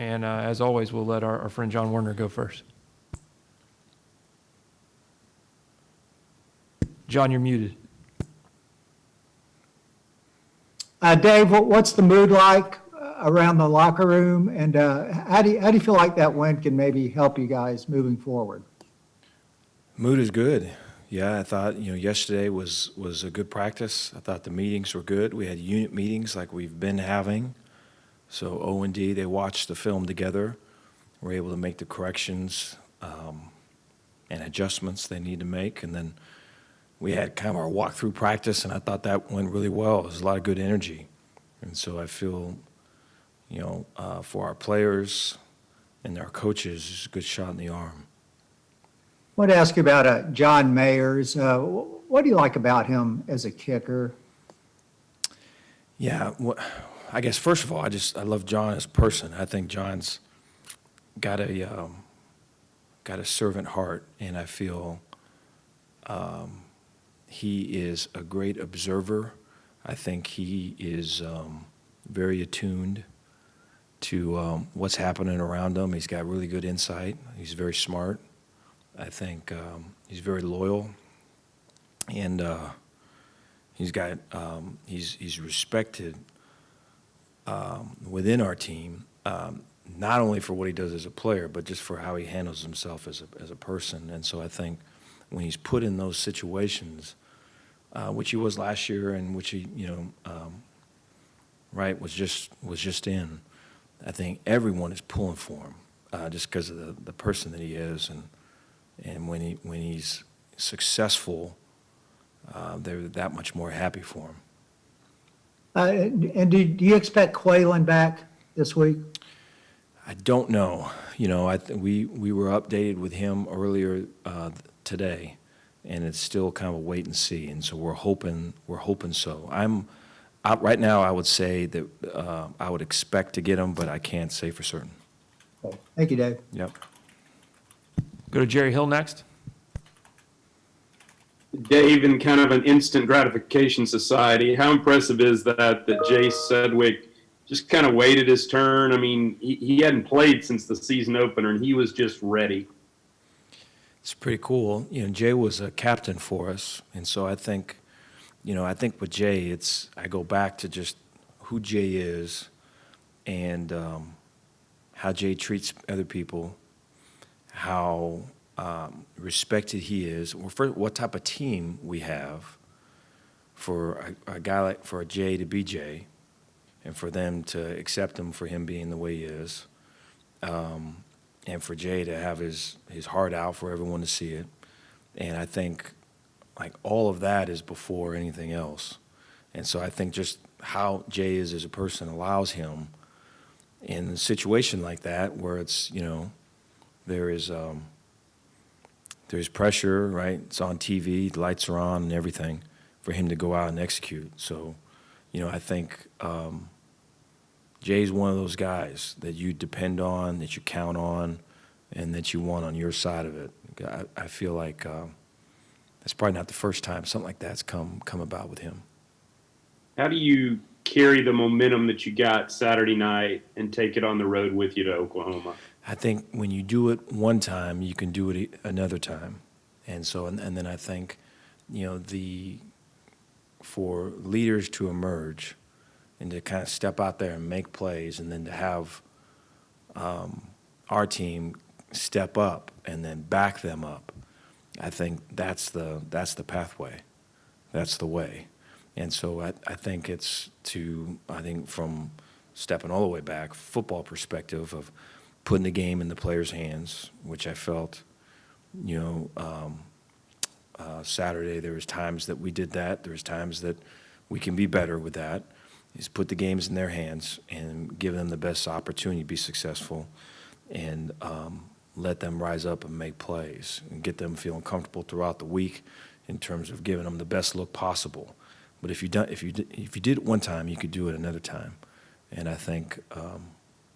And as always, we'll let our friend John Werner go first. John, you're muted. Dave, what's the mood like around the locker room, and how do you feel like that win can maybe help you guys moving forward? Mood is good. Yeah, I thought yesterday was a good practice. I thought the meetings were good. We had unit meetings like we've been having. So O&D, they watched the film together. We're able to make the corrections and adjustments they need to make, and then we had kind of our walkthrough practice, and I thought that went really well. There's a lot of good energy. And so I feel, for our players and our coaches, it's a good shot in the arm. I want to ask you about John Mayers. What do you like about him as a kicker? Yeah, I guess first of all, I love John as a person. I think John's got a servant heart, and I feel he is a great observer. I think he is very attuned to what's happening around him. He's got really good insight. He's very smart. I think he's very loyal, and he's respected within our team, not only for what he does as a player, but just for how he handles himself as a person. And so I think when he's put in those situations, which he was last year, and which he was just in, I think everyone is pulling for him just because of the person that he is, and when he's successful, they're that much more happy for him. And do you expect Quaylen back this week? I don't know. We were updated with him earlier today, and it's still kind of a wait and see. And so we're hoping so. Right now, I would say that I would expect to get him, but I can't say for certain. Okay. Thank you, Dave. Yep. Go to Jerry Hill next. Dave, in kind of an instant gratification society, how impressive is that Jay Sedgwick just kind of waited his turn? I mean, he hadn't played since the season opener, and he was just ready. It's pretty cool. Jay was a captain for us, and so I think with Jay, I go back to just who Jay is, and how Jay treats other people, how respected he is, what type of team we have for a guy for a Jay to be Jay, and for them to accept him for him being the way he is, and for Jay to have his heart out for everyone to see it. And I think all of that is before anything else. And so I think just how Jay is as a person allows him in a situation like that where it's, there's pressure, right? It's on TV, the lights are on and everything, for him to go out and execute. So, I think Jay's one of those guys that you depend on, that you count on, and that you want on your side of it. I feel like that's probably not the first time something like that's come about with him. How do you carry the momentum that you got Saturday night and take it on the road with you to Oklahoma? I think when you do it one time, you can do it another time. And so, and then I think, for leaders to emerge and to kind of step out there and make plays, and then to have our team step up and then back them up, I think that's the pathway. That's the way. And so I think from stepping all the way back, football perspective of putting the game in the players' hands, which I felt, Saturday there was times that we did that. There was times that we can be better with that, is put the games in their hands and give them the best opportunity to be successful, and let them rise up and make plays and get them feeling comfortable throughout the week in terms of giving them the best look possible. But if you did it one time, you could do it another time. And I think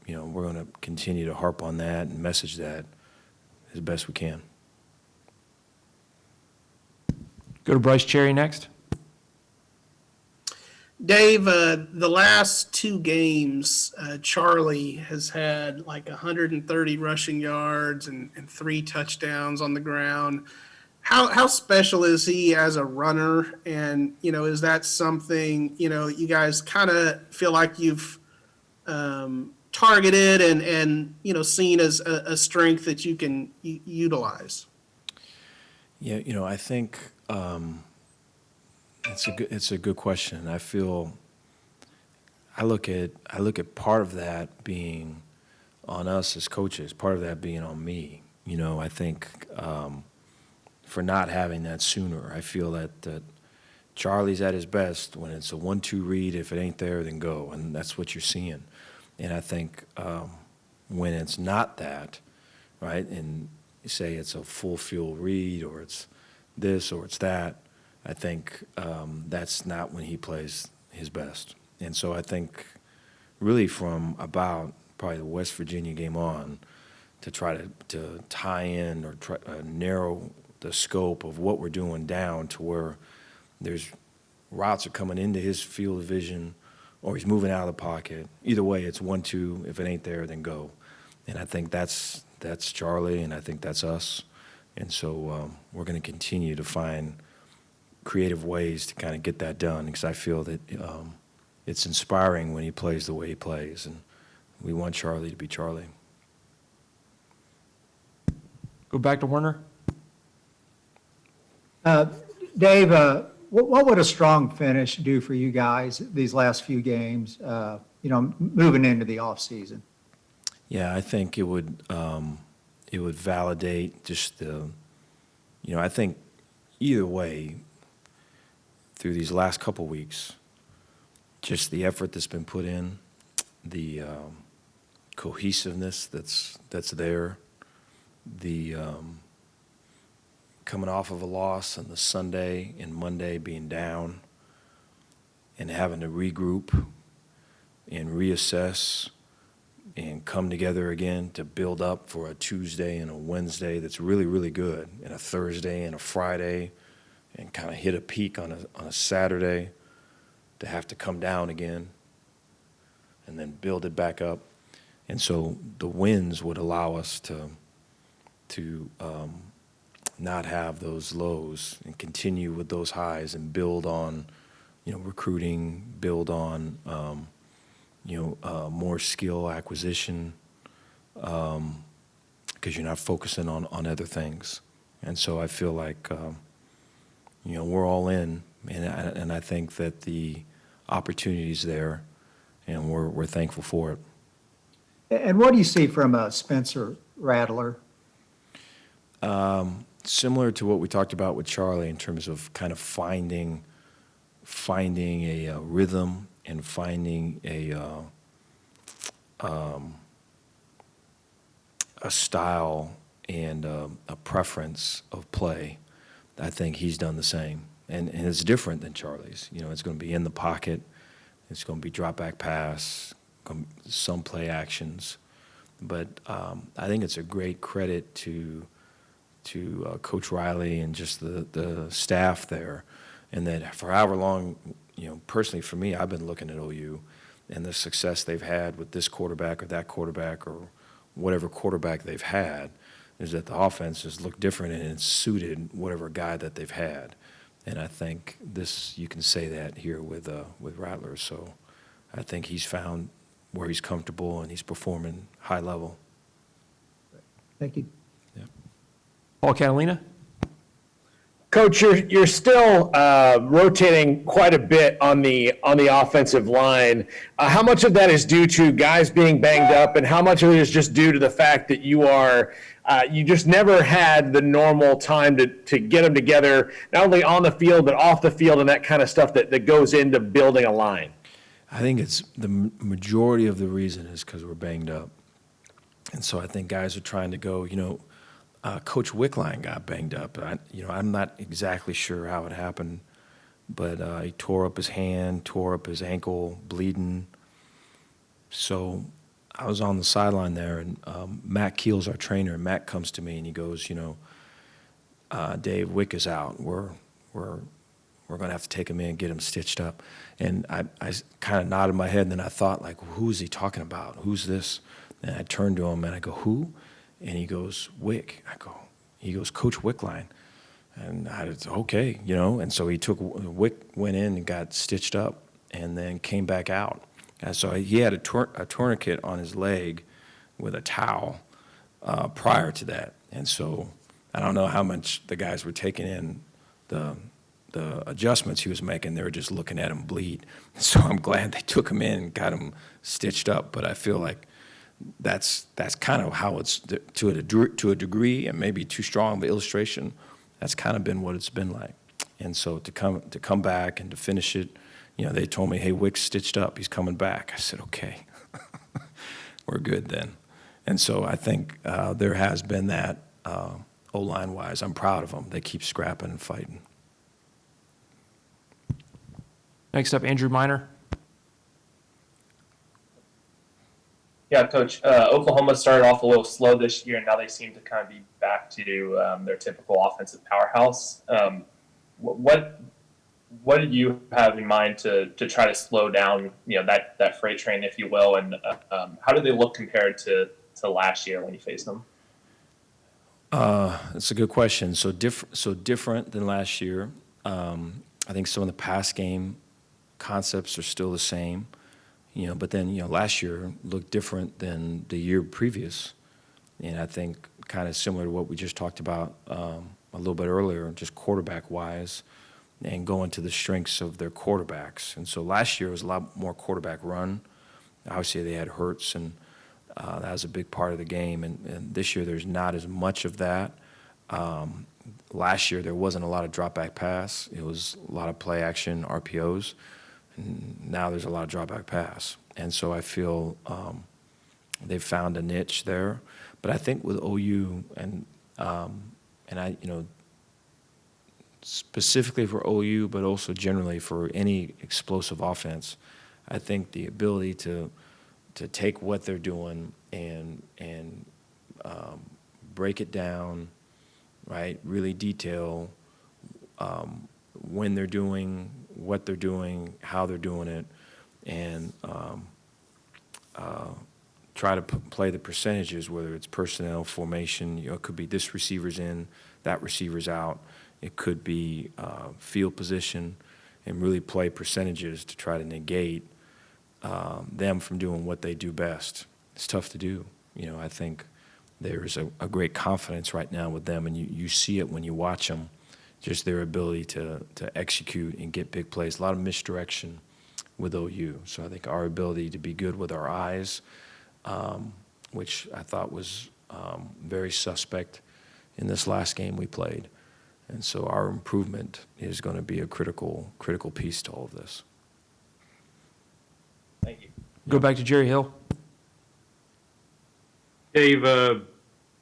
we're going to continue to harp on that and message that as best we can. Go to Bryce Cherry next. Dave, the last two games, Charlie has had like 130 rushing yards and 3 touchdowns on the ground. How special is he as a runner? And, is that something, you guys kind of feel like you've targeted and seen as a strength that you can utilize? Yeah, I think it's a good question. I look at part of that being on us as coaches, part of that being on me. I think for not having that sooner, I feel that Charlie's at his best when it's a 1-2 read. If it ain't there, then go, and that's what you're seeing. And I think when it's not that, right, and you say it's a full field read or it's this or it's that, I think that's not when he plays his best. And so I think really from about probably the West Virginia game on to try to tie in or try narrow the scope of what we're doing down to where there's routes are coming into his field of vision or he's moving out of the pocket. Either way, it's 1-2. If it ain't there, then go. And I think that's Charlie, and I think that's us. And so we're going to continue to find creative ways to kind of get that done because I feel that it's inspiring when he plays the way he plays, and we want Charlie to be Charlie. Go back to Werner. Dave, what would a strong finish do for you guys these last few games, moving into the offseason? Yeah, I think it would validate just I think either way through these last couple weeks, just the effort that's been put in, the cohesiveness that's there, the coming off of a loss on the Sunday and Monday being down and having to regroup and reassess and come together again to build up for a Tuesday and a Wednesday that's really, really good, and a Thursday and a Friday, and kind of hit a peak on a Saturday to have to come down again and then build it back up. And so the wins would allow us to not have those lows and continue with those highs and build on, recruiting, build on, more skill acquisition, because you're not focusing on other things. And so I feel like, we're all in, and I think that the opportunity's there, and we're thankful for it. And what do you see from Spencer Rattler? Similar to what we talked about with Charlie in terms of kind of finding a rhythm and finding a style and a preference of play. I think he's done the same, and it's different than Charlie's. It's going to be in the pocket, it's going to be drop back pass, some play actions, but I think it's a great credit to Coach Riley and just the staff there, and that for however long, personally for me, I've been looking at OU and the success they've had with this quarterback or that quarterback or whatever quarterback they've had, is that the offense has looked different and it's suited whatever guy that they've had. And I think you can say that here with Rattler. So I think he's found where he's comfortable and he's performing high level. Thank you. Paul Catalina. Coach, you're still rotating quite a bit on the offensive line. How much of that is due to guys being banged up, and how much of it is just due to the fact that you just never had the normal time to get them together, not only on the field but off the field, and that kind of stuff that goes into building a line? I think it's the majority of the reason is because we're banged up, and so I think guys are trying to go. Coach Wickline got banged up. I'm not exactly sure how it happened, but he tore up his hand, tore up his ankle, bleeding. So I was on the sideline there, and Matt Keel's our trainer. And Matt comes to me and he goes, Dave, Wick is out. We're we're going to have to take him in and get him stitched up. And I kind of nodded my head, and then I thought, like, who is he talking about? Who's this? And I turned to him, and I go, who? And he goes, Wick. He goes, Coach Wickline. And I was, okay, and so Wick went in and got stitched up and then came back out. And so he had a tourniquet on his leg with a towel prior to that. And so I don't know how much the guys were taking in the adjustments he was making. They were just looking at him bleed. So I'm glad they took him in and got him stitched up. But I feel like that's kind of how it's, to a degree, and maybe too strong of an illustration, that's kind of been what it's been like. And so to come back and to finish it, they told me, hey, Wick's stitched up. He's coming back. I said, okay, we're good then. And so I think there has been that O-line wise. I'm proud of them. They keep scrapping and fighting. Next up, Andrew Miner. Yeah, Coach. Oklahoma started off a little slow this year, and now they seem to kind of be back to their typical offensive powerhouse. What did you have in mind to try to slow down, that freight train, if you will, and how do they look compared to last year when you faced them? That's a good question. So different than last year. I think some of the pass game concepts are still the same. But then, last year looked different than the year previous. And I think kind of similar to what we just talked about a little bit earlier, just quarterback-wise, and going to the strengths of their quarterbacks. And so last year was a lot more quarterback run. Obviously, they had Hurts, and that was a big part of the game. And this year, there's not as much of that. Last year, there wasn't a lot of drop-back pass. It was a lot of play action, RPOs. And now there's a lot of drop-back pass. And so I feel they've found a niche there. But I think with OU and I, specifically for OU, but also generally for any explosive offense, I think the ability to take what they're doing and break it down, right? Really detail when they're doing, what they're doing, how they're doing it, and try to play the percentages, whether it's personnel, formation. It could be this receiver's in, that receiver's out. It could be field position, and really play percentages to try to negate them from doing what they do best. It's tough to do. I think there's a great confidence right now with them, and you see it when you watch them, just their ability to execute and get big plays. A lot of misdirection with OU. So I think our ability to be good with our eyes, which I thought was very suspect in this last game we played. And so our improvement is going to be a critical piece to all of this. Thank you. Go back to Jerry Hill. Dave,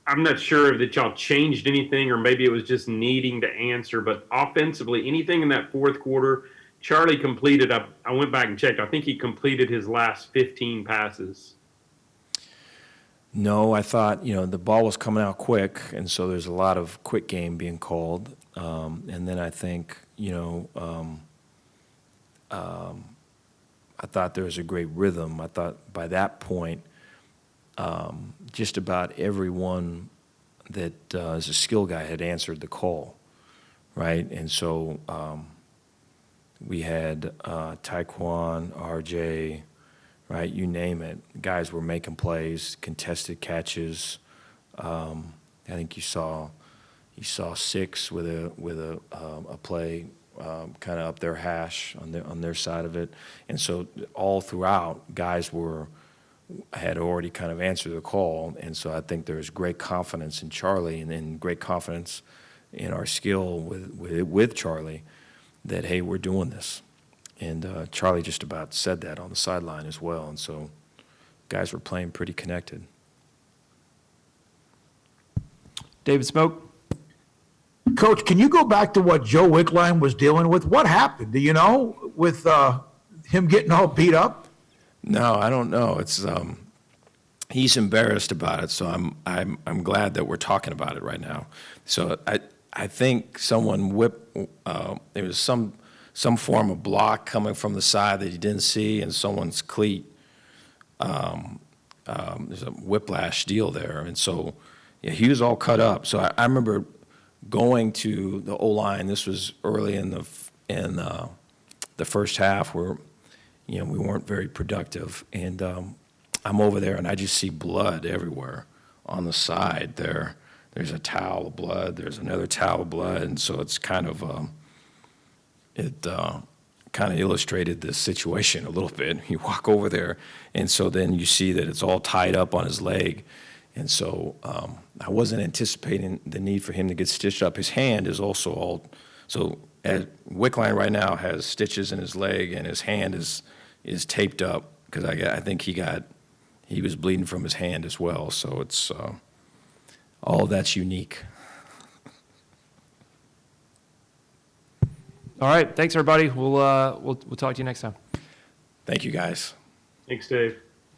I'm not sure that y'all changed anything, or maybe it was just needing to answer, but offensively, anything in that fourth quarter, Charlie completed, I went back and checked, I think he completed his last 15 passes. No, I thought, the ball was coming out quick, and so there's a lot of quick game being called. And then I think, I thought there was a great rhythm. I thought by that point, just about everyone that is a skill guy had answered the call, right? And so we had Taekwon, RJ, right? You name it. Guys were making plays, contested catches. I think you saw 6 with a play kind of up their hash on their side of it. And so all throughout, guys had already kind of answered the call. And so I think there's great confidence in Charlie and great confidence in our skill with Charlie that, hey, we're doing this. And Charlie just about said that on the sideline as well. And so guys were playing pretty connected. David Smoke. Coach, can you go back to what Joe Wickline was dealing with? What happened? Do you know, with him getting all beat up? No, I don't know. It's he's embarrassed about it, so I'm glad that we're talking about it right now. So I think someone there was some some form of block coming from the side that he didn't see, and someone's cleat. There's a whiplash deal there, and so yeah, he was all cut up. So I remember going to the O-line. This was early in the first half, where we weren't very productive, and I'm over there and I just see blood everywhere on the side there. There's a towel of blood. There's another towel of blood, and so it's kind of illustrated this situation a little bit. You walk over there, and so then you see that it's all tied up on his leg, and so I wasn't anticipating the need for him to get stitched up. His hand is also all so. Wickline right now has stitches in his leg, and his hand is taped up because I think he was bleeding from his hand as well. So it's all of that's unique. All right, thanks, everybody. We'll talk to you next time. Thank you, guys. Thanks, Dave.